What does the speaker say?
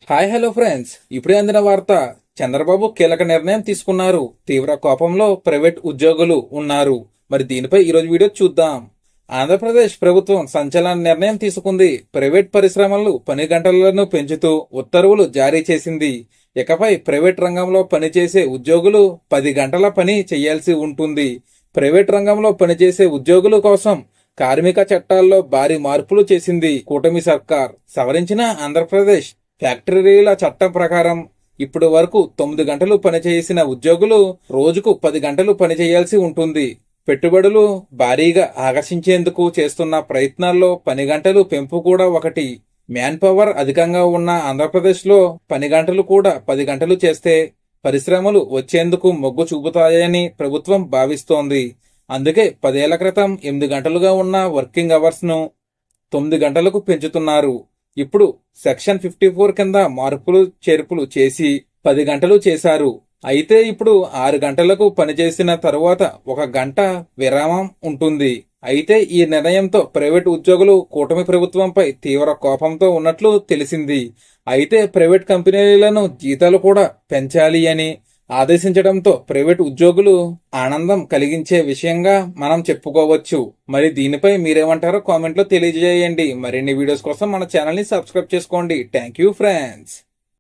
Hi hello friends, ఇప్పుడే అందిన వార్త. చంద్రబాబు కీలక నిర్ణయం తీసుకున్నారు. తీవ్ర కోపంలో ప్రైవేట్ ఉద్యోగులు ఉన్నారు. మరి దీనిపై ఈరోజు వీడియో చూద్దాం. ఆంధ్రప్రదేశ్ ప్రభుత్వం సంచలన నిర్ణయం తీసుకుంది. ప్రైవేట్ పరిశ్రమలు పని గంటలను పెంచుతూ ఉత్తర్వులు జారీ చేసింది. ఇకపై ప్రైవేట్ రంగంలో పనిచేసే ఉద్యోగులు 10 గంటల పని చేయాల్సి ఉంటుంది. ప్రైవేట్ రంగంలో పనిచేసే ఉద్యోగుల కోసం కార్మిక చట్టాల్లో భారీ మార్పులు చేసింది కూటమి సర్కార్. సవరించిన ఆంధ్రప్రదేశ్ ఫ్యాక్టరీల చట్టం ప్రకారం ఇప్పటి వరకు 9 గంటలు పనిచేసిన ఉద్యోగులు రోజుకు 10 గంటలు పనిచేయాల్సి ఉంటుంది. పెట్టుబడులు భారీగా ఆకర్షించేందుకు చేస్తున్న ప్రయత్నాల్లో పని గంటలు పెంపు కూడా ఒకటి. మ్యాన్ పవర్ అధికంగా ఉన్న ఆంధ్రప్రదేశ్లో పని గంటలు కూడా 10 గంటలు చేస్తే పరిశ్రమలు వచ్చేందుకు మొగ్గు చూపుతాయని ప్రభుత్వం భావిస్తోంది. అందుకే 10 ఏళ్ల క్రితం 8 గంటలుగా ఉన్న వర్కింగ్ అవర్స్ ను 9 గంటలకు పెంచుతున్నారు. ఇప్పుడు సెక్షన్ 54 కింద మార్పులు చేర్పులు చేసి 10 గంటలు చేశారు. అయితే ఇప్పుడు 6 గంటలకు పనిచేసిన తరువాత 1 గంట విరామం ఉంటుంది. అయితే ఈ నిర్ణయంతో ప్రైవేట్ ఉద్యోగులు కూటమి ప్రభుత్వంపై తీవ్ర కోపంతో ఉన్నట్లు తెలిసింది. అయితే ప్రైవేట్ కంపెనీలను జీతాలు కూడా పెంచాలి అని ఆదేశించడంతో ప్రైవేట్ ఉద్యోగులు ఆనందం కలిగించే విషయంగా మనం చెప్పుకోవచ్చు. మరి దీనిపై మీరేమంటారో కామెంట్లో తెలియజేయండి. మరిన్ని వీడియోస్ కోసం మన ఛానల్ ని సబ్స్క్రైబ్ చేసుకోండి. Thank you friends.